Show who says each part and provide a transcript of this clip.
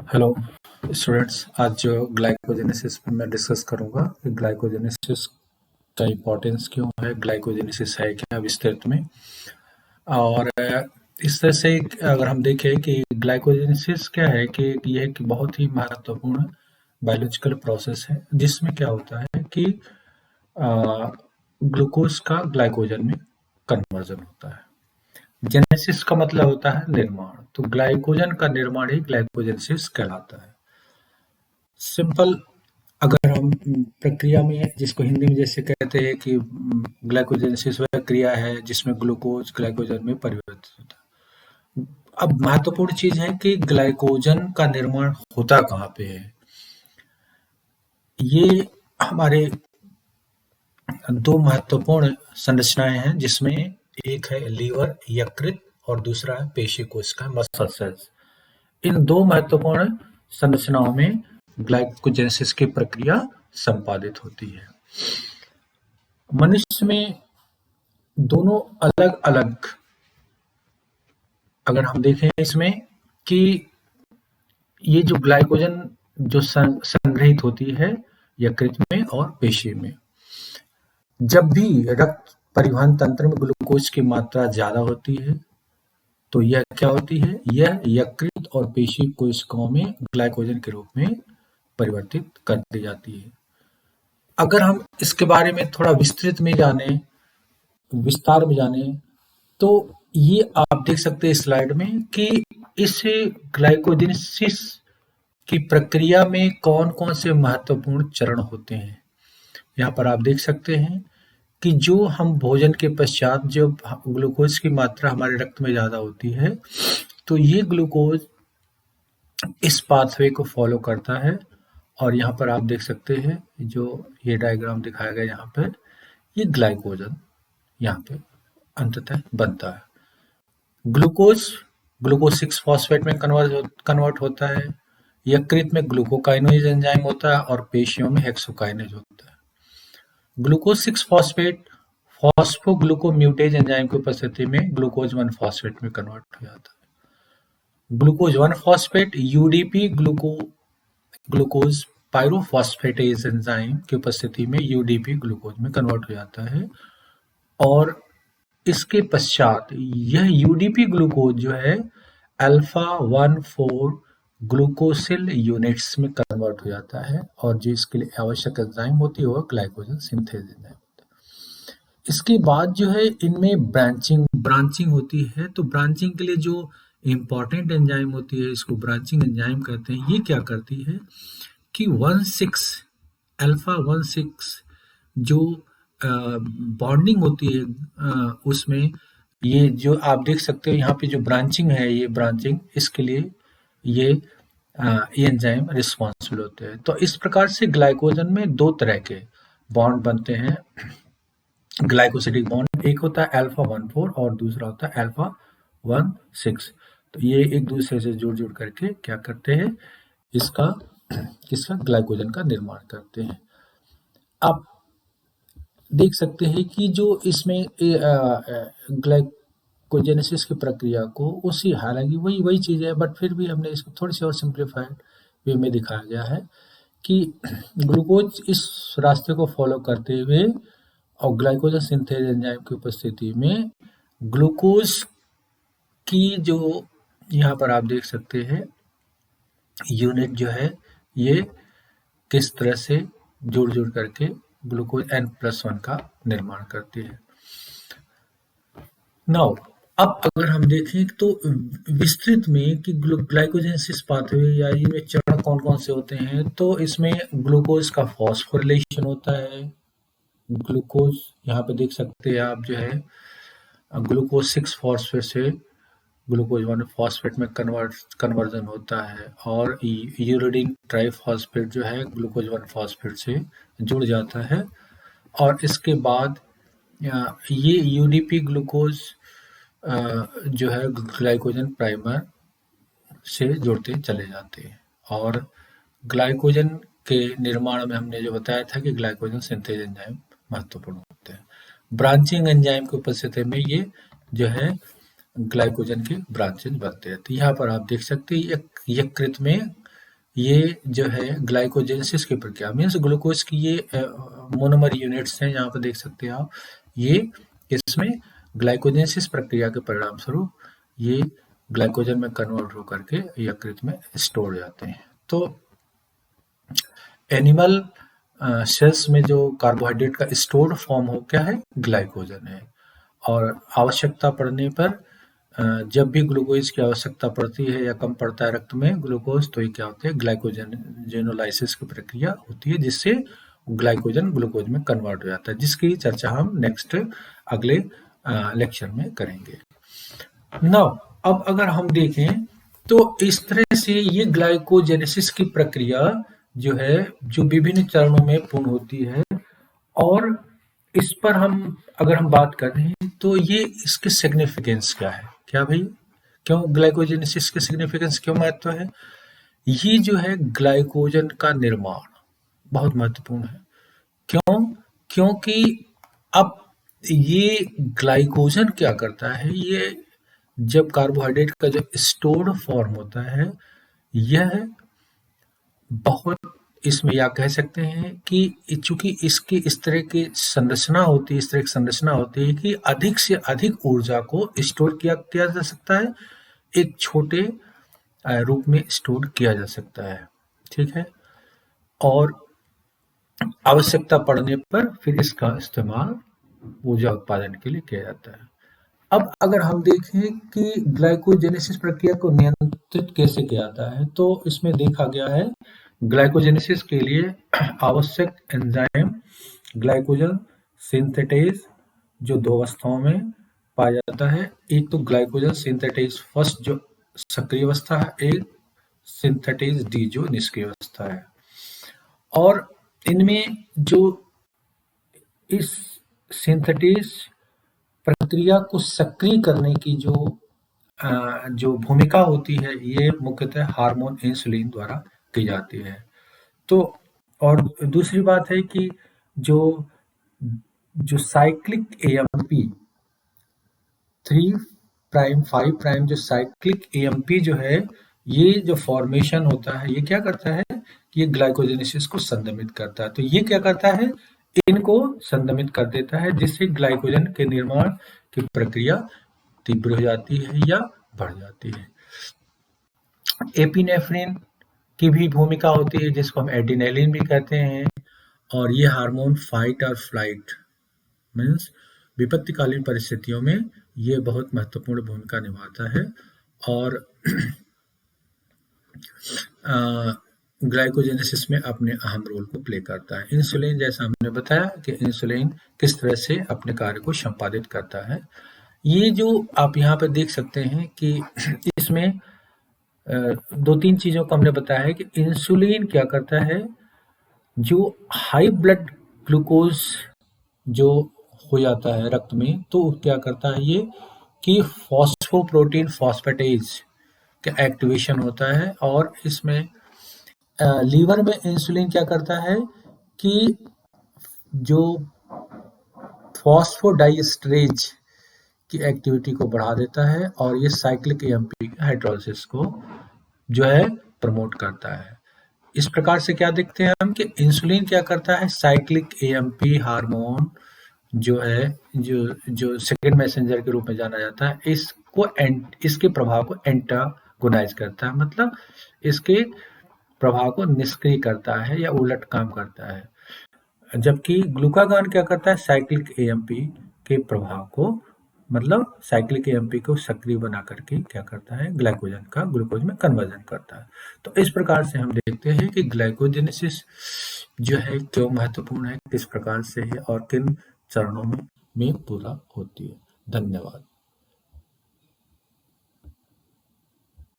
Speaker 1: Hello students. आज जो glycogenesis पे मैं डिस्कस करूंगा कि ग्लाइकोजेनेसिस का इम्पोर्टेंस क्यों है, ग्लाइकोजेनेसिस है क्या विस्तृत में। और इस तरह से अगर हम देखें कि ग्लाइकोजेनेसिस क्या है कि ये एक बहुत ही महत्वपूर्ण बायोलॉजिकल प्रोसेस है जिसमें क्या होता है कि ग्लूकोज का ग्लाइकोजन में कन्वर्जन होता है। जेनेसिस का मतलब होता है निर्माण, तो ग्लाइकोजन का निर्माण ही ग्लाइकोजेनेसिस कहलाता है। सिंपल अगर हम प्रक्रिया में जिसको हिंदी में जैसे कहते हैं कि ग्लाइकोजेनेसिस वह क्रिया है जिसमें ग्लूकोज ग्लाइकोजन में परिवर्तित होता है। अब महत्वपूर्ण चीज है कि ग्लाइकोजन का निर्माण होता कहाँ पे है। ये हमारे दो महत्वपूर्ण संरचनाएं हैं जिसमें एक है लीवर यकृत और दूसरा है पेशी कोशिका मसल सेल्स। इन दो महत्वपूर्ण संरचनाओं में ग्लाइकोजेनेसिस की प्रक्रिया संपादित होती है। मनुष्य में दोनों अलग अलग अगर हम देखें इसमें कि ये जो ग्लाइकोजन जो संग्रहित होती है यकृत में और पेशी में, जब भी रक्त परिवहन तंत्र में ग्लूकोज की मात्रा ज्यादा होती है तो यह क्या होती है, यह यकृत और पेशी कोशिकाओं में ग्लाइकोजन के रूप में परिवर्तित कर दी जाती है। अगर हम इसके बारे में थोड़ा विस्तार में जाने तो ये आप देख सकते हैं स्लाइड में कि इस ग्लाइकोजेनेसिस की प्रक्रिया में कौन कौन से महत्वपूर्ण चरण होते हैं। यहाँ पर आप देख सकते हैं कि जो हम भोजन के पश्चात जो ग्लूकोज की मात्रा हमारे रक्त में ज्यादा होती है तो ये ग्लूकोज इस पाथवे को फॉलो करता है और यहाँ पर आप देख सकते हैं जो ये डायग्राम दिखाया गया यहाँ पर, ये ग्लाइकोजन यहाँ पे अंततः बनता है। ग्लूकोज ग्लूकोज 6 फॉस्फेट में कन्वर्ट होता है, यकृत में ग्लूकोकाइनेज एंजाइम होता है और पेशियों में हेक्सोकाइनेज होता है। ग्लूकोज 6 फॉस्फेट फॉस्फोग्लूकोम्यूटेज एंजाइम की उपस्थिति में ग्लूकोज 1 फॉस्फेट में कन्वर्ट हो जाता है। Glucose 1 phosphate UDP glucose pyrophosphatase enzyme की उपस्थिति में यूडीपी ग्लूकोज में कन्वर्ट हो जाता है और इसके पश्चात यह यूडीपी ग्लूकोज जो है अल्फा 1,4 ग्लूकोसिल यूनिट्स में कन्वर्ट हो जाता है और जो इसके लिए आवश्यक एंजाइम होती है वह ग्लाइकोजन सिंथेज एंजाइम होता है। इसके बाद जो है इनमें ब्रांचिंग होती है, तो ब्रांचिंग के लिए जो इम्पॉर्टेंट एंजाइम होती है इसको ब्रांचिंग एंजाइम कहते हैं। ये क्या करती है कि 1,6 अल्फा 1,6 जो बॉन्डिंग होती है उसमें ये जो आप देख सकते हो यहाँ पे जो ब्रांचिंग है, ये ब्रांचिंग इसके लिए ये एंजाइम रिस्पॉन्सिबल होते हैं। तो इस प्रकार से ग्लाइकोजन में दो तरह के बॉन्ड बनते हैं ग्लाइकोसिडिक बॉन्ड, एक होता है अल्फा 1,4 और दूसरा होता है अल्फा 1,6। तो ये एक दूसरे से जुड़ करके क्या करते हैं, इसका ग्लाइकोजन का निर्माण करते हैं। आप देख सकते हैं कि जो इसमें ग्लाइकोजेनेसिस की प्रक्रिया को उसी, हालांकि वही चीज़ है बट फिर भी हमने इसको थोड़ी सी और सिंप्लीफाइड वे में दिखाया गया है कि ग्लूकोज इस रास्ते को फॉलो करते हुए और ग्लाइकोजन सिंथेज एंजाइम की उपस्थिति में ग्लूकोज की जो यहाँ पर आप देख सकते हैं यूनिट जो है ये किस तरह से जुड़ करके ग्लूकोज N+1 का निर्माण करती है। नाउ अब अगर हम देखें तो विस्तृत में कि ग्लाइकोजेनेसिस पाथवे या इनमें चरण कौन कौन से होते हैं, तो इसमें ग्लूकोज का फॉस्फोरिलेशन होता है। ग्लूकोज यहाँ पे देख सकते हैं आप जो है ग्लूकोज 6 फॉस्फेट से ग्लूकोज 1 फॉस्फेट में कन्वर्जन होता है और यूरिडीन ट्राइफॉस्फेट जो है ग्लूकोज 1 फॉस्फेट से जुड़ जाता है और इसके बाद ये यूडीपी ग्लूकोज जो है ग्लाइकोजन प्राइमर से जुड़ते चले जाते हैं और ग्लाइकोजन के निर्माण में हमने जो बताया था कि ग्लाइकोजन सिंथेज एंजाइम महत्वपूर्ण होते हैं। ब्रांचिंग एंजाइम की उपस्थिति में ये जो है ग्लाइकोजन के ब्रांचेज बनते हैं। तो यहाँ पर आप देख सकते हैं यकृत में ये जो है ग्लाइकोजेनेसिस की प्रक्रिया मीन्स ग्लूकोज की ये मोनोमर यूनिट्स हैं, यहाँ पर देख सकते हैं आप। ये इसमें ग्लाइकोजेनेसिस प्रक्रिया के परिणाम स्वरूप ये ग्लाइकोजन में कन्वर्ट होकर के यकृत में स्टोर हो जाते हैं। तो एनिमल सेल्स में जो कार्बोहाइड्रेट का स्टोर्ड फॉर्म हो क्या है, ग्लाइकोजन है। और आवश्यकता पड़ने पर जब भी ग्लूकोज की आवश्यकता पड़ती है या कम पड़ता है रक्त में ग्लूकोज, तो ये क्या होते हैं, ग्लाइकोजेनोलाइसिस की प्रक्रिया होती है, जिससे ग्लाइकोजन ग्लूकोज में कन्वर्ट हो जाता है, जिसकी चर्चा हम नेक्स्ट अगले लेक्चर में करेंगे। नाउ अब अगर हम देखें तो इस तरह से ये ग्लाइकोजेनेसिस की प्रक्रिया जो है, जो विभिन्न चरणों में पूर्ण होती है, और इस पर हम अगर हम बात कर रहे हैं तो ये इसके सिग्निफिकेंस क्या है, क्या भाई, क्यों ग्लाइकोजेनेसिस के सिग्निफिकेंस क्यों महत्व है? ये जो है ग्लाइकोजन का निर्माण बहुत महत्वपूर्ण है। क्यों? क्योंकि अब ये ग्लाइकोजन क्या करता है, ये जब कार्बोहाइड्रेट का जो स्टोर्ड फॉर्म होता है, यह बहुत इसमें या कह सकते हैं कि चूंकि इसकी इस तरह की संरचना होती है, इस तरह की संरचना होती है कि अधिक से अधिक ऊर्जा को स्टोर किया जा सकता है, एक छोटे रूप में स्टोर किया जा सकता है, ठीक है, और आवश्यकता पड़ने पर फिर इसका इस्तेमाल ऊर्जा उत्पादन के लिए किया जाता है। अब अगर हम देखें कि ग्लाइकोजेनेसिस प्रक्रिया को नियंत्रित कैसे किया जाता है, तो इसमें देखा गया है ग्लाइकोजेनेसिस के लिए आवश्यक एंजाइम ग्लाइकोजन सिंथेटेज, जो दो अवस्थाओं में पाया जाता है। एक तो ग्लाइकोजन सिंथेटेज फर्स्ट जो सक्रिय अवस्था है, एक सिंथेटेज डी जो निष्क्रिय अवस्था है। और इनमें जो इस सिंथेटेज प्रक्रिया को सक्रिय करने की जो भूमिका होती है, ये मुख्यतः हार्मोन इंसुलिन द्वारा की जाती है। तो और दूसरी बात है कि जो साइक्लिक एएमपी 3'5' जो साइक्लिक एएमपी जो है, ये जो फॉर्मेशन होता है, ये क्या करता है कि ये ग्लाइकोजेनेसिस को संदमित करता है। तो ये क्या करता है, इनको संदमित कर देता है, जिससे ग्लाइकोजन के निर्माण की प्रक्रिया तीव्र हो जाती है या बढ़ जाती है। एपिनेफ्रिन की भी भूमिका होती है, जिसको हम एड्रेनालिन भी कहते हैं, और ये हार्मोन फाइट और फ्लाइट मीन्स विपत्तिकालीन परिस्थितियों में ये बहुत महत्वपूर्ण भूमिका निभाता है और ग्लाइकोजेनेसिस में अपने अहम रोल को प्ले करता है। इंसुलिन, जैसा हमने बताया कि इंसुलिन किस तरह से अपने कार्य को संपादित करता है, ये जो आप यहाँ पर देख सकते हैं कि इसमें दो तीन चीजों को हमने बताया है कि इंसुलिन क्या करता है, जो हाई ब्लड ग्लूकोज जो हो जाता है रक्त में, तो क्या करता है ये कि फॉस्फोप्रोटीन फॉस्फेटेज का एक्टिवेशन होता है, और इसमें लीवर में इंसुलिन क्या करता है कि जो फॉस्फोडाइएस्टरेज की एक्टिविटी को बढ़ा देता है, और ये साइक्लिक एएमपी हाइड्रोलिसिस को जो है प्रमोट करता है। इस प्रकार से क्या देखते हैं हम कि इंसुलिन क्या करता है, साइक्लिक एएमपी हार्मोन जो है, जो सेकेंड मैसेंजर के रूप में जाना जाता है, इसके प्रभाव को एंटागोनाइज करता है, मतलब इसके प्रभाव को निष्क्रिय करता है या उलट काम करता है। जबकि ग्लूकागॉन क्या करता है, साइक्लिक एएमपी के प्रभाव को, मतलब साइक्लिक एएमपी को सक्रिय बना करके क्या करता है, ग्लाइकोजन का ग्लूकोज में कन्वर्जन करता है। तो इस प्रकार से हम देखते हैं कि ग्लाइकोजेनेसिस जो है क्यों महत्वपूर्ण है, किस प्रकार से है और किन चरणों में पूरा होती है। धन्यवाद।